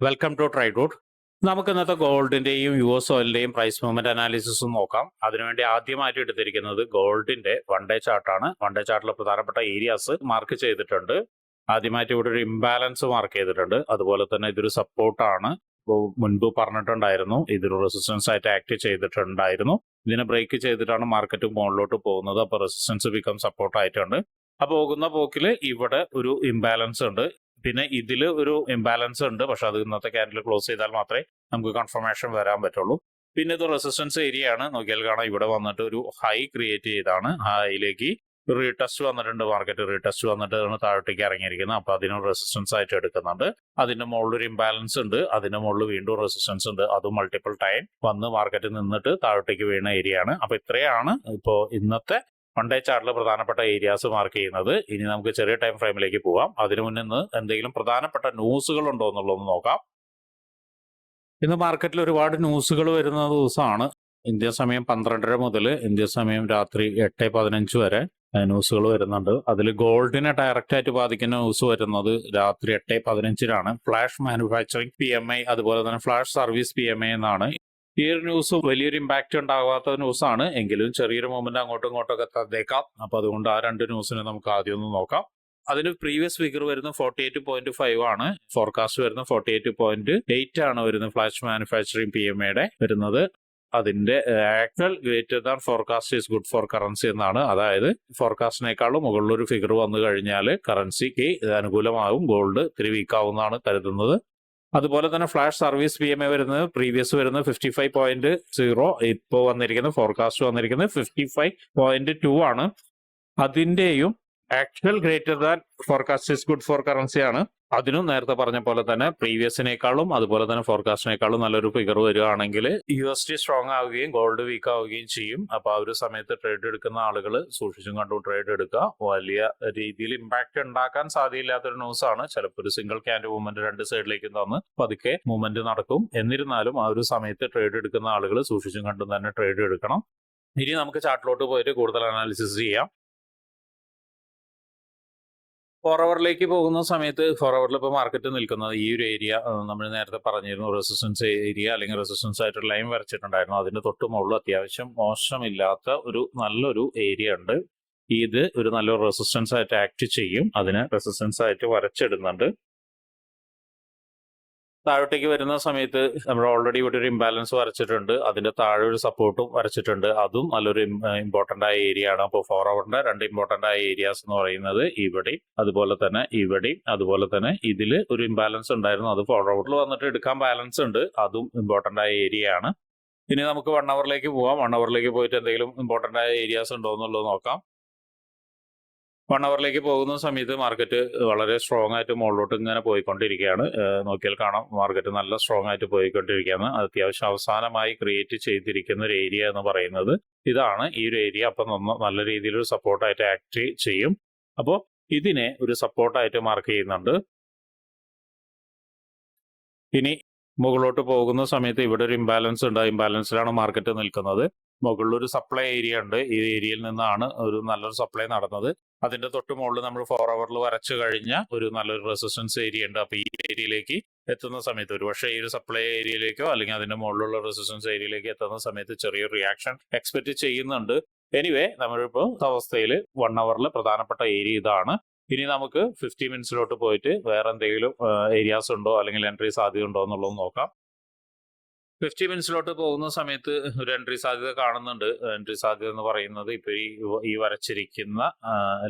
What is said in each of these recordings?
Welcome to ട്രൈഡ്റൂട്ട്. നമുക്ക് ഇന്നത്തെ ഗോൾഡിന്റെയും U S ഓയിലിന്റെയും price movement അനാലിസിസും നോക്കാം. അതിനുവേണ്ടി ആദ്യമായിട്ട് എടുത്തിരിക്കുന്നത് ഗോൾഡിന്റെ വൺ ഡേ ചാർട്ടാണ്. വൺ ഡേ ചാർട്ടിലെ പ്രധാനപ്പെട്ട ഏരിയാസ് മാർക്ക് ചെയ്തിട്ടുണ്ട്. ആദ്യമായിട്ട് ഇവിടെ ഒരു ഇംബാലൻസ് മാർക്ക് ചെയ്തിട്ടുണ്ട്. അതുപോലെ തന്നെ ഇതൊരു സപ്പോർട്ടാണ്. മുൻപ് പറഞ്ഞിട്ടുണ്ടായിരുന്നു ഇതൊരു റെസിസ്റ്റൻസ് ആയിട്ട് ആക്ട് ചെയ്തിട്ടുണ്ടായിരുന്നു. ഇതിനെ ബ്രേക്ക് ചെയ്തിട്ടാണ് മാർക്കറ്റ് മുകളിലോട്ട് പോകുന്നത്. അപ്പോൾ റെസിസ്റ്റൻസ് ബിക്കം സപ്പോർട്ട് ആയിട്ടുണ്ട്. അപ്പോൾ പോകുന്ന പോക്കിൽ ഇവിടെ ഒരു ഇംബാലൻസ് ഉണ്ട്. പിന്നെ ഇതിൽ ഒരു ഇംബാലൻസ് ഉണ്ട്, പക്ഷെ അത് ഇന്നത്തെ ക്യാൻഡിൽ ക്ലോസ് ചെയ്താൽ മാത്രമേ നമുക്ക് കൺഫർമേഷൻ വരാൻ പറ്റുള്ളൂ. പിന്നെ ഇത് റെസിസ്റ്റൻസ് ഏരിയ ആണ്. നോക്കിയാൽ കാണാം ഇവിടെ വന്നിട്ട് ഒരു ഹൈ ക്രിയേറ്റ് ചെയ്താണ്. ഹൈയിലേക്ക് റീടെസ്റ്റ് വന്നിട്ടുണ്ട്. മാർക്കറ്റ് റീടെസ്റ്റ് വന്നിട്ട് താഴോട്ടേക്ക് ഇറങ്ങിയിരിക്കുന്നത്. അപ്പൊ അതിന് റെസിസ്റ്റൻസ് ആയിട്ട് എടുക്കുന്നുണ്ട്. അതിന്റെ മുകളിൽ ഒരു ഇംബാലൻസ് ഉണ്ട്. അതിന്റെ മുകളിൽ വീണ്ടും റെസിസ്റ്റൻസ് ഉണ്ട്. അതും മൾട്ടിപ്പിൾ ടൈം വന്ന് മാർക്കറ്റ് നിന്നിട്ട് താഴോട്ടേക്ക് വീണ ഏരിയ ആണ്. അപ്പൊ ഇത്രയാണ് ഇപ്പോൾ ഇന്നത്തെ വൺ ഡേ ചാർട്ടിൽ പ്രധാനപ്പെട്ട ഏരിയാസ് മാർക്ക് ചെയ്യുന്നത്. ഇനി നമുക്ക് ചെറിയ ടൈം ഫ്രെയിമിലേക്ക് പോവാം. അതിനു മുന്നേ എന്തെങ്കിലും പ്രധാനപ്പെട്ട ന്യൂസുകൾ ഉണ്ടോ എന്നുള്ളതൊന്ന് നോക്കാം. ഇന്ന് മാർക്കറ്റിൽ ഒരുപാട് ന്യൂസുകൾ വരുന്ന ദിവസമാണ്. ഇന്ത്യ സമയം 12:30 മുതൽ ഇന്ത്യ സമയം രാത്രി 8:15 വരെ ന്യൂസുകൾ വരുന്നുണ്ട്. അതിൽ ഗോൾഡിനെ ഡയറക്റ്റ് ആയിട്ട് ബാധിക്കുന്ന ന്യൂസ് വരുന്നത് രാത്രി 8:15 ഫ്ലാഷ് മാനുഫാക്ചറിംഗ് PMI, അതുപോലെ തന്നെ ഫ്ലാഷ് സർവീസ് PMI എന്നാണ്. ഈ ഒരു ന്യൂസ് വലിയൊരു ഇമ്പാക്റ്റ് ഉണ്ടാകാത്ത ന്യൂസാണ്, എങ്കിലും ചെറിയൊരു മൂവ്മെന്റ് അങ്ങോട്ടും ഇങ്ങോട്ടൊക്കെ തന്നേക്കാം. അപ്പൊ അതുകൊണ്ട് ആ രണ്ട് ന്യൂസിനെ നമുക്ക് ആദ്യം ഒന്ന് നോക്കാം. അതിന് പ്രീവിയസ് ഫിഗർ വരുന്നത് 48.5 ആണ്. ഫോർകാസ്റ്റ് വരുന്നത് 48.8 ആണ് വരുന്നത്. ഫ്ലാഷ് മാനുഫാക്ചറിംഗ് PMIയുടെ വരുന്നത്. അതിന്റെ actual greater than forecast is good for currency എന്നാണ്. അതായത് ഫോർകാസ്റ്റിനേക്കാളും മുകളിലൊരു ഫിഗർ വന്നു കഴിഞ്ഞാൽ കറൻസിക്ക് അനുകൂലമാകും, ഗോൾഡ് ഇത്തിരി വീക്കാവുന്നതാണ് കരുതുന്നത്. അതുപോലെ തന്നെ ഫ്ലാഷ് സർവീസ് PMI വരുന്നത് പ്രീവിയസ് വരുന്നത് 55.0, ഇപ്പോൾ വന്നിരിക്കുന്നത് ഫോർകാസ്റ്റ് വന്നിരിക്കുന്നത് 55.2 ആണ്. അതിന്റെയും actual greater than forecast is good for currency ആണ്. അതിനും നേരത്തെ പറഞ്ഞ പോലെ തന്നെ പ്രീവിയസിനേക്കാളും അതുപോലെ തന്നെ ഫോർകാസ്റ്റിനേക്കാളും നല്ലൊരു ഫിഗർ വരികയാണെങ്കിൽ USD സ്ട്രോങ് ആവുകയും ഗോൾഡ് വീക്ക് ആവുകയും ചെയ്യും. അപ്പൊ ആ ഒരു സമയത്ത് ട്രേഡ് എടുക്കുന്ന ആളുകൾ സൂക്ഷിച്ചും കണ്ടും ട്രേഡ് എടുക്കുക. വലിയ രീതിയിൽ ഇമ്പാക്ട് ഉണ്ടാക്കാൻ സാധ്യതയില്ലാത്തൊരു ന്യൂസ് ആണ്. ചിലപ്പോൾ ഒരു സിംഗിൾ ക്യാൻഡ് മൂവ്മെന്റ് രണ്ട് സൈഡിലേക്ക് തന്ന് പതുക്കെ മൂവ്മെന്റ് നടക്കും. എന്നിരുന്നാലും ആ ഒരു സമയത്ത് ട്രേഡ് എടുക്കുന്ന ആളുകൾ സൂക്ഷിച്ചും കണ്ടും തന്നെ ട്രേഡ് എടുക്കണം. ഇനി നമുക്ക് ചാർട്ടിലോട്ട് പോയിട്ട് കൂടുതൽ അനാലിസിസ് ചെയ്യാം. ഫോർവേഡിലേക്ക് പോകുന്ന സമയത്ത് ഫോർവേഡിൽ ഇപ്പോൾ മാർക്കറ്റ് നിൽക്കുന്നത് ഈ ഒരു ഏരിയ നമ്മൾ നേരത്തെ പറഞ്ഞിരുന്നു, റെസിസ്റ്റൻസ് ഏരിയ അല്ലെങ്കിൽ റെസിസ്റ്റൻസ് ആയിട്ട് ലൈൻ വരച്ചിട്ടുണ്ടായിരുന്നു. അതിന്റെ തൊട്ട് മുകളിൽ അത്യാവശ്യം മോശമില്ലാത്ത ഒരു നല്ലൊരു ഏരിയ ഉണ്ട്. ഇത് ഒരു നല്ലൊരു റെസിസ്റ്റൻസ് ആയിട്ട് ആക്ട് ചെയ്യും. അതിന് റെസിസ്റ്റൻസ് ആയിട്ട് വരച്ചിടുന്നുണ്ട്. താഴോട്ടേക്ക് വരുന്ന സമയത്ത് നമ്മൾ ഓൾറെഡി ഇവിടെ ഒരു ഇംബാലൻസ് വരച്ചിട്ടുണ്ട്. അതിന്റെ താഴെ ഒരു സപ്പോർട്ടും വരച്ചിട്ടുണ്ട്. അതും നല്ലൊരു ഇമ്പോർട്ടന്റ് ആയ ഏരിയ ആണ്. അപ്പോൾ ഫോർവേഡിന്റെ രണ്ട് ഇമ്പോർട്ടന്റ് ആയ ഏരിയാസ് എന്ന് പറയുന്നത് ഇവിടെയും അതുപോലെ തന്നെ ഇവിടെയും. അതുപോലെ തന്നെ ഇതിൽ ഒരു ഇംബാലൻസ് ഉണ്ടായിരുന്നു, അത് ഫോർവേഡിൽ വന്നിട്ട് എടുക്കാൻ ബാലൻസ് ഉണ്ട്. അതും ഇമ്പോർട്ടന്റ് ആയ ഏരിയ ആണ്. ഇനി നമുക്ക് 1 അവറിലേക്ക് പോവാം. 1 അവറിലേക്ക് പോയിട്ട് എന്തെങ്കിലും ഇമ്പോർട്ടന്റ് ആയ ഏരിയാസ് ഉണ്ടോ എന്നുള്ളത് നോക്കാം. 1 അവറിലേക്ക് പോകുന്ന സമയത്ത് മാർക്കറ്റ് വളരെ സ്ട്രോങ് ആയിട്ട് മുകളിലോട്ട് ഇങ്ങനെ പോയിക്കൊണ്ടിരിക്കുകയാണ്. നോക്കിയാൽ കാണാം മാർക്കറ്റ് നല്ല സ്ട്രോങ് ആയിട്ട് പോയിക്കൊണ്ടിരിക്കുകയാണ്. അത്യാവശ്യം അവസാനമായി ക്രിയേറ്റ് ചെയ്തിരിക്കുന്ന ഒരു ഏരിയ എന്ന് പറയുന്നത് ഇതാണ്, ഈ ഒരു ഏരിയ. അപ്പം നല്ല രീതിയിൽ ഒരു സപ്പോർട്ടായിട്ട് ആക്ട് ചെയ്യും. അപ്പോൾ ഇതിനെ ഒരു സപ്പോർട്ടായിട്ട് മാർക്ക് ചെയ്യുന്നുണ്ട്. ഇനി മുകളിലോട്ട് പോകുന്ന സമയത്ത് ഇവിടെ ഒരു ഇംബാലൻസ് ഉണ്ട്. ആ ഇംബാലൻസിലാണ് മാർക്കറ്റ് നിൽക്കുന്നത്. മുകളിലൊരു സപ്ലൈ ഏരിയ ഉണ്ട്. ഈ ഏരിയയിൽ നിന്നാണ് ഒരു നല്ലൊരു സപ്ലൈ നടന്നത്. അതിന്റെ തൊട്ട് മുകളിൽ നമ്മൾ 4 അവറിൽ വരച്ചു കഴിഞ്ഞ ഒരു നല്ലൊരു റെസിസ്റ്റൻസ് ഏരിയ ഉണ്ട്. അപ്പൊ ഈ ഏരിയയിലേക്ക് എത്തുന്ന സമയത്ത് ഒരുപക്ഷെ ഈ ഒരു സപ്ലൈ ഏരിയയിലേക്കോ അല്ലെങ്കിൽ അതിന്റെ മുകളിലുള്ള റെസിസ്റ്റൻസ് ഏരിയയിലേക്ക് എത്തുന്ന സമയത്ത് ചെറിയൊരു റിയാക്ഷൻ എക്സ്പെക്ട് ചെയ്യുന്നുണ്ട്. എനിവേ നമ്മളിപ്പോൾ അവസ്ഥയിൽ 1 അവറിൽ പ്രധാനപ്പെട്ട ഏരിയ ഇതാണ്. ഇനി നമുക്ക് 50 മിനിറ്റ്സിലോട്ട് പോയിട്ട് വേറെ എന്തെങ്കിലും ഏരിയാസ് ഉണ്ടോ അല്ലെങ്കിൽ എൻട്രി സാധ്യത ഉണ്ടോ എന്നുള്ളത് നോക്കാം. 50 മിനിറ്റ്സിലോട്ട് പോകുന്ന സമയത്ത് ഒരു എൻട്രി സാധ്യത കാണുന്നുണ്ട്. എൻട്രി സാധ്യത എന്ന് പറയുന്നത് ഇപ്പൊ ഈ വരച്ചിരിക്കുന്ന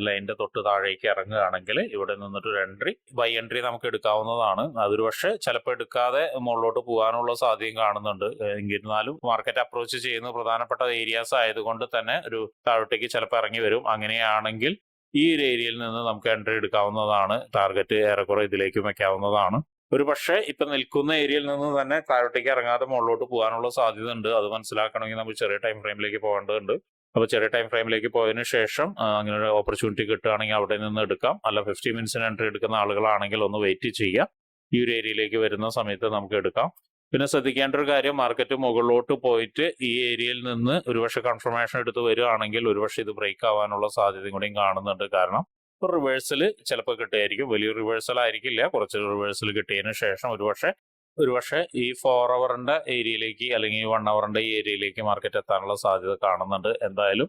ലൈനിന്റെ തൊട്ട് താഴേക്ക് ഇറങ്ങുകയാണെങ്കിൽ ഇവിടെ നിന്നിട്ട് ഒരു എൻട്രി ബൈ എൻട്രി നമുക്ക് എടുക്കാവുന്നതാണ്. അതൊരു പക്ഷേ ചിലപ്പോൾ എടുക്കാതെ മുകളിലോട്ട് പോകാനുള്ള സാധ്യതയും കാണുന്നുണ്ട്. എന്നിരുന്നാലും മാർക്കറ്റ് അപ്രോച്ച് ചെയ്യുന്ന പ്രധാനപ്പെട്ട ഏരിയാസ് ആയതുകൊണ്ട് തന്നെ ഒരു താഴോട്ടേക്ക് ചിലപ്പോൾ ഇറങ്ങി വരും. അങ്ങനെയാണെങ്കിൽ ഈ ഒരു ഏരിയയിൽ നിന്ന് നമുക്ക് എൻട്രി എടുക്കാവുന്നതാണ്. ടാർഗറ്റ് ഏറെക്കുറെ ഇതിലേക്ക് വെക്കാവുന്നതാണ്. ഒരു പക്ഷേ ഇപ്പൊ നിൽക്കുന്ന ഏരിയയിൽ നിന്ന് തന്നെ താഴോട്ടേക്ക് ഇറങ്ങാതെ മുകളിലോട്ട് പോകാനുള്ള സാധ്യത ഉണ്ട്. അത് മനസ്സിലാക്കണമെങ്കിൽ നമ്മൾ ചെറിയ ടൈം ഫ്രെയിമിലേക്ക് പോകേണ്ടതുണ്ട്. അപ്പോൾ ചെറിയ ടൈം ഫ്രെയിമിലേക്ക് പോയതിനു ശേഷം അങ്ങനെ ഒരു ഓപ്പർച്യൂണിറ്റി കിട്ടുകയാണെങ്കിൽ അവിടെ നിന്ന് എടുക്കാം. അല്ല 50 മിനിറ്റ്സിന് എൻട്രി എടുക്കുന്ന ആളുകളാണെങ്കിൽ ഒന്ന് വെയിറ്റ് ചെയ്യുക. ഈ ഒരു ഏരിയയിലേക്ക് വരുന്ന സമയത്ത് നമുക്ക് എടുക്കാം. പിന്നെ ശ്രദ്ധിക്കേണ്ട ഒരു കാര്യം, മാർക്കറ്റ് മുകളിലോട്ട് പോയിട്ട് ഈ ഏരിയയിൽ നിന്ന് ഒരുപക്ഷെ കൺഫർമേഷൻ എടുത്ത് വരികയാണെങ്കിൽ ഒരുപക്ഷെ ഇത് ബ്രേക്ക് ആവാനുള്ള സാധ്യതയും കൂടിയും കാണുന്നുണ്ട്. കാരണം ഇപ്പോൾ റിവേഴ്സൽ ചിലപ്പോൾ കിട്ടുമായിരിക്കും. വലിയ റിവേഴ്സൽ ആയിരിക്കില്ല. കുറച്ച് റിവേഴ്സൽ കിട്ടിയതിന് ശേഷം ഒരുപക്ഷെ ഒരുപക്ഷെ ഈ 4 അവറിന്റെ ഏരിയയിലേക്ക് അല്ലെങ്കിൽ 1 അവറിന്റെ ഈ ഏരിയയിലേക്ക് മാർക്കറ്റ് എത്താനുള്ള സാധ്യത കാണുന്നുണ്ട്. എന്തായാലും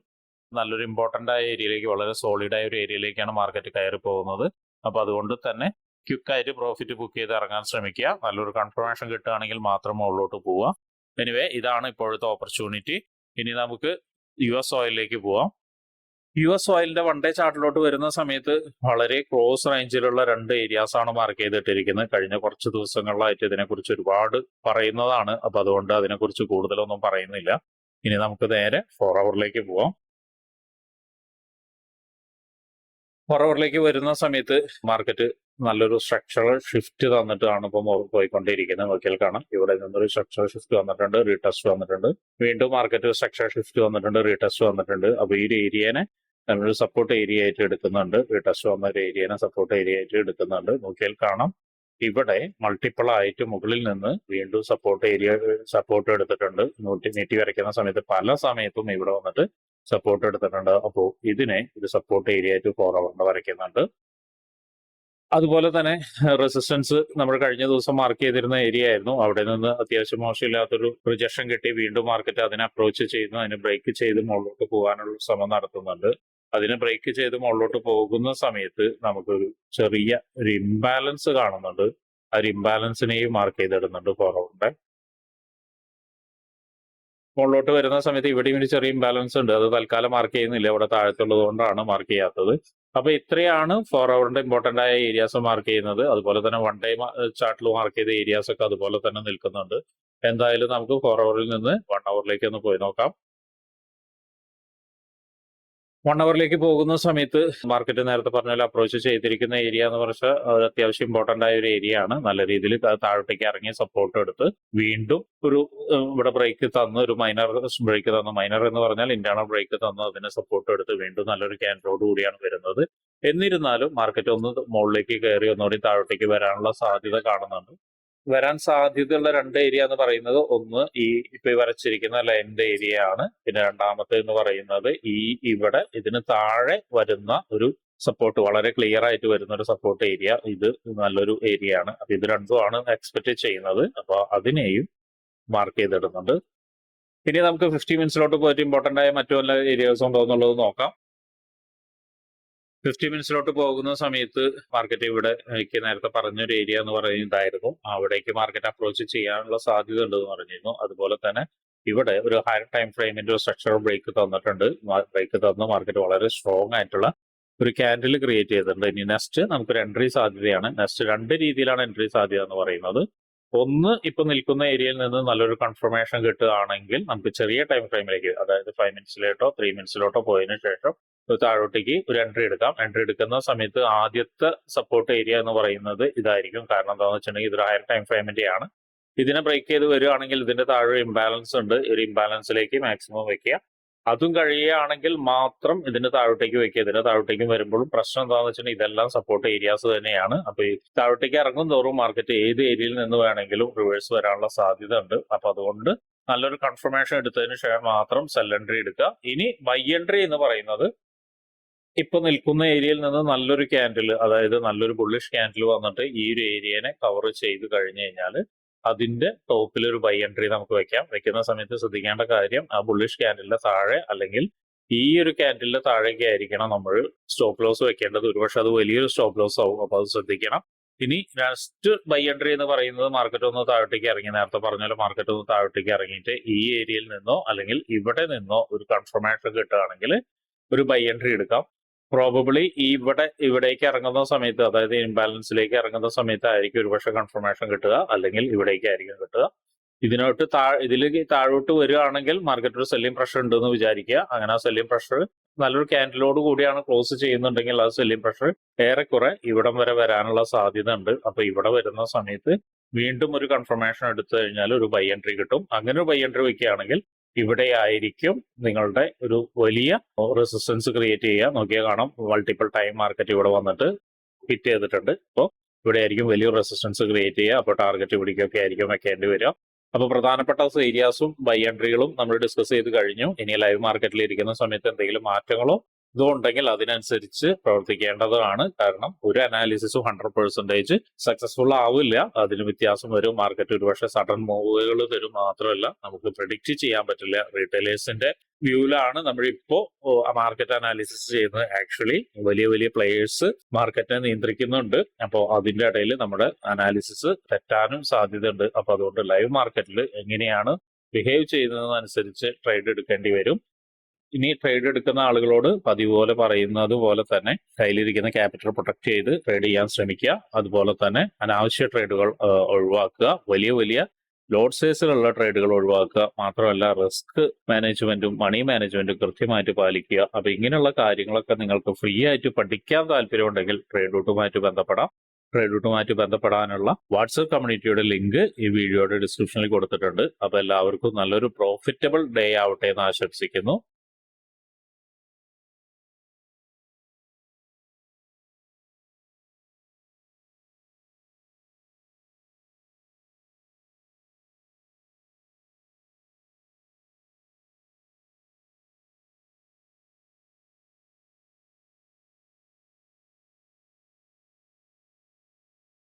നല്ലൊരു ഇമ്പോർട്ടന്റ് ആയ ഏരിയയിലേക്ക്, വളരെ സോളിഡ് ആയ ഒരു ഏരിയയിലേക്കാണ് മാർക്കറ്റ് കയറി പോകുന്നത്. അപ്പൊ അതുകൊണ്ട് തന്നെ ക്വിക്കായിട്ട് പ്രോഫിറ്റ് ബുക്ക് ചെയ്ത് ഇറങ്ങാൻ ശ്രമിക്കുക. നല്ലൊരു കൺഫർമേഷൻ കിട്ടുകയാണെങ്കിൽ മാത്രം മുകളിലോട്ട് പോവുക. എനിവേ, ഇതാണ് ഇപ്പോഴത്തെ ഓപ്പർച്യൂണിറ്റി. ഇനി നമുക്ക് US ഓയിലിലേക്ക് പോവാം. US ഓയിലിന്റെ 1 ഡേ ചാർട്ടിലോട്ട് വരുന്ന സമയത്ത് വളരെ ക്ലോസ് റേഞ്ചിലുള്ള 2 ഏരിയാസ് ആണ് മാർക്ക് ചെയ്തിട്ടിരിക്കുന്നത്. കഴിഞ്ഞ കുറച്ച് ദിവസങ്ങളിലായിട്ട് ഇതിനെക്കുറിച്ച് ഒരുപാട് പറയുന്നതാണ്. അപ്പൊ അതുകൊണ്ട് അതിനെക്കുറിച്ച് കൂടുതലൊന്നും പറയുന്നില്ല. ഇനി നമുക്ക് നേരെ 4 അവറിലേക്ക് പോവാം. 4 അവറിലേക്ക് വരുന്ന സമയത്ത് മാർക്കറ്റ് നല്ലൊരു സ്ട്രക്ചറൽ ഷിഫ്റ്റ് തന്നിട്ടാണ് ഇപ്പോൾ പോയിക്കൊണ്ടിരിക്കുന്നത്. നോക്കിയാൽ കാണാം, ഇവിടെ നിന്നൊരു സ്ട്രക്ചറൽ ഷിഫ്റ്റ് വന്നിട്ടുണ്ട്, റീടെസ്റ്റ് വന്നിട്ടുണ്ട്, വീണ്ടും മാർക്കറ്റ് സ്ട്രക്ചറൽ ഷിഫ്റ്റ് വന്നിട്ടുണ്ട്, റീടെസ്റ്റ് വന്നിട്ടുണ്ട്. അപ്പൊ ഈ ഒരു ഏരിയനെ നമ്മളൊരു സപ്പോർട്ട് ഏരിയ ആയിട്ട് എടുക്കുന്നുണ്ട്. റീടെസ്റ്റ് വന്ന ഒരു ഏരിയനെ സപ്പോർട്ട് ഏരിയ ആയിട്ട് എടുക്കുന്നുണ്ട്. നോക്കിയാൽ കാണാം, ഇവിടെ മൾട്ടിപ്പിൾ ആയിട്ട് മുകളിൽ നിന്ന് വീണ്ടും സപ്പോർട്ട് എടുത്തിട്ടുണ്ട്. നീട്ടി വരയ്ക്കുന്ന സമയത്ത് പല സമയത്തും ഇവിടെ വന്നിട്ട് സപ്പോർട്ട് എടുത്തിട്ടുണ്ട്. അപ്പോൾ ഇതിനെ ഒരു സപ്പോർട്ട് ഏരിയ ആയിട്ട് 4 അവറിന്റെ വരയ്ക്കുന്നുണ്ട്. അതുപോലെ തന്നെ റെസിസ്റ്റൻസ് നമ്മൾ കഴിഞ്ഞ ദിവസം മാർക്ക് ചെയ്തിരുന്ന ഏരിയ ആയിരുന്നു. അവിടെ നിന്ന് അത്യാവശ്യം മോശമില്ലാത്തൊരു റിജക്ഷൻ കിട്ടി. വീണ്ടും മാർക്കറ്റ് അതിനെ അപ്രോച്ച് ചെയ്യുന്നു, അതിനെ ബ്രേക്ക് ചെയ്ത് മുകളിലോട്ട് പോകാനുള്ള ശ്രമം നടത്തുന്നുണ്ട്. അതിനെ ബ്രേക്ക് ചെയ്ത് മുകളിലോട്ട് പോകുന്ന സമയത്ത് നമുക്കൊരു ചെറിയ ഒരു ഇംബാലൻസ് കാണുന്നുണ്ട്. ആ ഒരു ഇംബാലൻസിനെയും മാർക്ക് ചെയ്തിടുന്നുണ്ട് 4 അവറിന്റെ. മുകളിലോട്ട് വരുന്ന സമയത്ത് ഇവിടെയും ഒരു ചെറിയ ഇംബാലൻസ് ഉണ്ട്. അത് തൽക്കാലം മാർക്ക് ചെയ്യുന്നില്ല, ഇവിടെ താഴത്തുള്ളത് കൊണ്ടാണ് മാർക്ക് ചെയ്യാത്തത്. അപ്പൊ ഇത്രയാണ് 4 അവറിന്റെ ഇമ്പോർട്ടന്റ് ആയ ഏരിയാസ് മാർക്ക് ചെയ്യുന്നത്. അതുപോലെ തന്നെ 1 ഡേ ചാർട്ടിൽ മാർക്ക് ചെയ്ത ഏരിയാസ് ഒക്കെ അതുപോലെ തന്നെ നിൽക്കുന്നുണ്ട്. എന്തായാലും നമുക്ക് 4 അവറിൽ നിന്ന് 1 അവറിലേക്ക് ഒന്ന് പോയി നോക്കാം. 1 അവറിലേക്ക് പോകുന്ന സമയത്ത് മാർക്കറ്റ് നേരത്തെ പറഞ്ഞ പോലെ അപ്രോച്ച് ചെയ്തിരിക്കുന്ന ഏരിയ എന്ന് പറഞ്ഞാൽ അത്യാവശ്യം ഇമ്പോർട്ടന്റ് ആയ ഒരു ഏരിയ ആണ്. നല്ല രീതിയിൽ താഴോട്ടേക്ക് ഇറങ്ങി സപ്പോർട്ട് എടുത്ത് വീണ്ടും ഒരു ഇവിടെ ബ്രേക്ക് തന്ന്, ഒരു മൈനർ ബ്രേക്ക് തന്നു. മൈനർ എന്ന് പറഞ്ഞാൽ ഇന്റേണൽ ബ്രേക്ക് തന്നു, അതിനെ സപ്പോർട്ട് എടുത്ത് വീണ്ടും നല്ലൊരു ക്യാൻഡിലോട് കൂടിയാണ് വരുന്നത്. എന്നിരുന്നാലും മാർക്കറ്റ് ഒന്ന് മുകളിലേക്ക് കയറി ഒന്നുകൂടി താഴോട്ടേക്ക് വരാനുള്ള സാധ്യത കാണുന്നുണ്ട്. വരാൻ സാധ്യതയുള്ള 2 ഏരിയ എന്ന് പറയുന്നത്, ഒന്ന് ഈ ഇപ്പൊ വരച്ചിരിക്കുന്ന ലൈനിന്റെ ഏരിയ ആണ്. പിന്നെ രണ്ടാമത്തെ എന്ന് പറയുന്നത് ഇവിടെ ഇതിന് താഴെ വരുന്ന ഒരു സപ്പോർട്ട്, വളരെ ക്ലിയർ ആയിട്ട് വരുന്ന ഒരു സപ്പോർട്ട് ഏരിയ. ഇത് നല്ലൊരു ഏരിയ ആണ്. അപ്പൊ ഇത് രണ്ടുമാണ് എക്സ്പെക്ട് ചെയ്യുന്നത്. അപ്പൊ അതിനെയും മാർക്ക് ചെയ്തിടുന്നുണ്ട്. ഇനി നമുക്ക് 50 മിനിറ്റ്സിലോട്ട് പോയിട്ട് ഇമ്പോർട്ടന്റ് ആയ മറ്റു വല്ല ഏരിയാസ് ഉണ്ടോ എന്നുള്ളത് നോക്കാം. 50 മിനിറ്റ്സിലോട്ട് പോകുന്ന സമയത്ത് മാർക്കറ്റ് ഇവിടെ എനിക്ക് നേരത്തെ പറഞ്ഞൊരു ഏരിയ എന്ന് പറയുന്നതായിരുന്നു. അവിടേക്ക് മാർക്കറ്റ് അപ്രോച്ച് ചെയ്യാനുള്ള സാധ്യത ഉണ്ടെന്ന് പറഞ്ഞിരുന്നു. അതുപോലെ തന്നെ ഇവിടെ ഒരു ഹയർ ടൈം ഫ്രെയിമിന്റെ ഒരു സ്ട്രക്ചറൽ ബ്രേക്ക് തന്നിട്ടുണ്ട്. ബ്രേക്ക് തന്ന് മാർക്കറ്റ് വളരെ സ്ട്രോങ് ആയിട്ടുള്ള ഒരു ക്യാൻഡിൽ ക്രിയേറ്റ് ചെയ്തിട്ടുണ്ട്. ഇനി നെക്സ്റ്റ് നമുക്കൊരു എൻട്രി സാധ്യതയാണ്. നെക്സ്റ്റ് 2 രീതിയിലാണ് എൻട്രി സാധ്യത എന്ന് പറയുന്നത്. ഒന്ന്, ഇപ്പൊ നിൽക്കുന്ന ഏരിയയിൽ നിന്ന് നല്ലൊരു കൺഫർമേഷൻ കിട്ടുകയാണെങ്കിൽ നമുക്ക് ചെറിയ ടൈം ഫ്രെയിമിലേക്ക്, അതായത് 5 മിനിറ്റ്സിലോട്ടോ 3 മിനിറ്റ്സിലോട്ടോ പോയതിനു ശേഷം താഴോട്ടേക്ക് ഒരു എൻട്രി എടുക്കാം. എൻട്രി എടുക്കുന്ന സമയത്ത് ആദ്യത്തെ സപ്പോർട്ട് ഏരിയ എന്ന് പറയുന്നത് ഇതായിരിക്കും. കാരണം എന്താണെന്ന് വെച്ചിട്ടുണ്ടെങ്കിൽ ഇതൊരു ഹയർ ടൈം ഫ്രെയിമിന്റെ ആണ്. ഇതിനെ ബ്രേക്ക് ചെയ്ത് വരികയാണെങ്കിൽ ഇതിന്റെ താഴെ ഇംബാലൻസ് ഉണ്ട്. ഒരു ഇംബാലൻസിലേക്ക് മാക്സിമം വെക്കുക. അതും കഴിയുകയാണെങ്കിൽ മാത്രം ഇതിന്റെ താഴോട്ടേക്ക് വെക്കുക. ഇതിന്റെ താഴോട്ടേക്ക് വരുമ്പോഴും പ്രശ്നം എന്താണെന്ന് വെച്ചിട്ടുണ്ടെങ്കിൽ ഇതെല്ലാം സപ്പോർട്ട് ഏരിയാസ് തന്നെയാണ്. അപ്പൊ ഈ താഴോട്ടേക്ക് ഇറങ്ങും തോറും മാർക്കറ്റ് ഏത് ഏരിയയിൽ നിന്ന് വേണമെങ്കിലും റിവേഴ്സ് വരാനുള്ള സാധ്യത ഉണ്ട്. അപ്പൊ അതുകൊണ്ട് നല്ലൊരു കൺഫർമേഷൻ എടുത്തതിന് ശേഷം മാത്രം സെൽ എൻട്രി എടുക്കുക. ഇനി ബൈ എൻട്രി എന്ന് പറയുന്നത്, ഇപ്പൊ നിൽക്കുന്ന ഏരിയയിൽ നിന്ന് നല്ലൊരു ക്യാൻഡിൽ, അതായത് നല്ലൊരു ബുള്ളിഷ് ക്യാൻഡിൽ വന്നിട്ട് ഈ ഒരു ഏരിയനെ കവർ ചെയ്ത് കഴിഞ്ഞു കഴിഞ്ഞാൽ അതിന്റെ ടോപ്പിൽ ഒരു ബൈ എൻട്രി നമുക്ക് വെക്കാം. വെക്കുന്ന സമയത്ത് ശ്രദ്ധിക്കേണ്ട കാര്യം, ആ ബുള്ളിഷ് ക്യാൻഡിലിന്റെ താഴെ അല്ലെങ്കിൽ ഈ ഒരു ക്യാൻഡിലിന്റെ താഴേക്ക് ആയിരിക്കണം നമ്മൾ സ്റ്റോപ്പ് ലോസ് വെക്കേണ്ടത്. ഒരുപക്ഷെ അത് വലിയൊരു സ്റ്റോപ്പ് ലോസ് ആവും. അപ്പൊ അത് ശ്രദ്ധിക്കണം. ഇനി നെക്സ്റ്റ് ബൈ എൻട്രി എന്ന് പറയുന്നത്, മാർക്കറ്റ് ഒന്ന് താഴോട്ടേക്ക് ഇറങ്ങി, നേരത്തെ പറഞ്ഞ പോലെ മാർക്കറ്റ് ഒന്ന് താഴോട്ടേക്ക് ഇറങ്ങിയിട്ട് ഈ ഏരിയയിൽ നിന്നോ അല്ലെങ്കിൽ ഇവിടെ നിന്നോ ഒരു കൺഫർമേഷൻ കിട്ടുകയാണെങ്കിൽ ഒരു ബൈ എൻട്രി എടുക്കാം. പ്രോബബിളി ഇവിടേക്ക് ഇറങ്ങുന്ന സമയത്ത്, അതായത് ഇംബാലൻസിലേക്ക് ഇറങ്ങുന്ന സമയത്തായിരിക്കും ഒരുപക്ഷെ കൺഫർമേഷൻ കിട്ടുക, അല്ലെങ്കിൽ ഇവിടേക്കായിരിക്കും കിട്ടുക. ഇതിലേക്ക് താഴോട്ട് വരികയാണെങ്കിൽ മാർക്കറ്റ് ഒരു സെല്ലിംഗ് പ്രഷർ ഉണ്ടെന്ന് വിചാരിക്കുക. അങ്ങനെ ആ സെല്ലിംഗ് പ്രഷർ നല്ലൊരു ക്യാൻഡിലോട് കൂടിയാണ് ക്ലോസ് ചെയ്യുന്നുണ്ടെങ്കിൽ ആ സെല്ലിംഗ് പ്രഷർ ഏറെക്കുറെ ഇവിടം വരെ വരാനുള്ള സാധ്യത ഉണ്ട്. അപ്പൊ ഇവിടെ വരുന്ന സമയത്ത് വീണ്ടും ഒരു കൺഫർമേഷൻ എടുത്തു കഴിഞ്ഞാൽ ഒരു ബൈ എൻട്രി കിട്ടും. അങ്ങനെ ഒരു ബൈ എൻട്രി വെക്കുകയാണെങ്കിൽ ഇവിടെ ആയിരിക്കും നിങ്ങളുടെ ഒരു വലിയ റെസിസ്റ്റൻസ് ക്രിയേറ്റ് ചെയ്യുക. നോക്കിയാൽ കാണാം, മൾട്ടിപ്പിൾ ടൈം മാർക്കറ്റ് ഇവിടെ വന്നിട്ട് ഹിറ്റ് ചെയ്തിട്ടുണ്ട്. അപ്പോൾ ഇവിടെ ആയിരിക്കും വലിയ റെസിസ്റ്റൻസ് ക്രിയേറ്റ് ചെയ്യുക. അപ്പോൾ ടാർഗറ്റ് ഇവിടേക്കൊക്കെ ആയിരിക്കും വെക്കേണ്ടി വരിക. അപ്പോൾ പ്രധാനപ്പെട്ട ഏരിയാസും ബൈ എൻട്രികളും നമ്മൾ ഡിസ്കസ് ചെയ്ത് കഴിഞ്ഞു. ഇനി ലൈവ് മാർക്കറ്റിൽ ഇരിക്കുന്ന സമയത്ത് എന്തെങ്കിലും മാറ്റങ്ങളോ ഇതുണ്ടെങ്കിൽ അതിനനുസരിച്ച് പ്രവർത്തിക്കേണ്ടതാണ്. കാരണം ഒരു അനാലിസിസും 100% സക്സസ്ഫുൾ ആവില്ല. അതിന് വ്യത്യാസം വരും. മാർക്കറ്റ് ഒരുപക്ഷെ സഡൻ മൂവുകൾ തരും. മാത്രമല്ല നമുക്ക് പ്രെഡിക്റ്റ് ചെയ്യാൻ പറ്റില്ല. റീറ്റെയിലേഴ്സിന്റെ വ്യൂവിലാണ് നമ്മളിപ്പോ മാർക്കറ്റ് അനാലിസിസ് ചെയ്യുന്നത്. ആക്ച്വലി വലിയ വലിയ പ്ലേയേഴ്സ് മാർക്കറ്റിനെ നിയന്ത്രിക്കുന്നുണ്ട്. അപ്പോൾ അതിന്റെ ഇടയിൽ നമ്മുടെ അനാലിസിസ് തെറ്റാനും സാധ്യതയുണ്ട്. അപ്പൊ അതുകൊണ്ട് ലൈവ് മാർക്കറ്റിൽ എങ്ങനെയാണ് ബിഹേവ് ചെയ്യുന്നതനുസരിച്ച് ട്രേഡ് എടുക്കേണ്ടി വരും. ഇനി ട്രേഡ് എടുക്കുന്ന ആളുകളോട് പതിവ് പോലെ പറയുന്നത് പോലെ തന്നെ കയ്യിലിരിക്കുന്ന ക്യാപിറ്റൽ പ്രൊട്ടക്ട് ചെയ്ത് ട്രേഡ് ചെയ്യാൻ ശ്രമിക്കുക. അതുപോലെ തന്നെ അനാവശ്യ ട്രേഡുകൾ ഒഴിവാക്കുക. വലിയ വലിയ ലോഡ് സൈസിലുള്ള ട്രേഡുകൾ ഒഴിവാക്കുക. മാത്രമല്ല റിസ്ക് മാനേജ്മെന്റും മണി മാനേജ്മെന്റും കൃത്യമായിട്ട് പാലിക്കുക. അപ്പൊ ഇങ്ങനെയുള്ള കാര്യങ്ങളൊക്കെ നിങ്ങൾക്ക് ഫ്രീ ആയിട്ട് പഠിക്കാൻ താല്പര്യമുണ്ടെങ്കിൽ ട്രേഡ് റൂട്ടുമായിട്ട് ബന്ധപ്പെടാം. ട്രേഡ് റൂട്ടുമായിട്ട് ബന്ധപ്പെടാനുള്ള വാട്സപ്പ് കമ്മ്യൂണിറ്റിയുടെ ലിങ്ക് ഈ വീഡിയോയുടെ ഡിസ്ക്രിപ്ഷനിൽ കൊടുത്തിട്ടുണ്ട്. അപ്പൊ എല്ലാവർക്കും നല്ലൊരു പ്രോഫിറ്റബിൾ ഡേ ആവട്ടെ എന്ന് ആശംസിക്കുന്നു.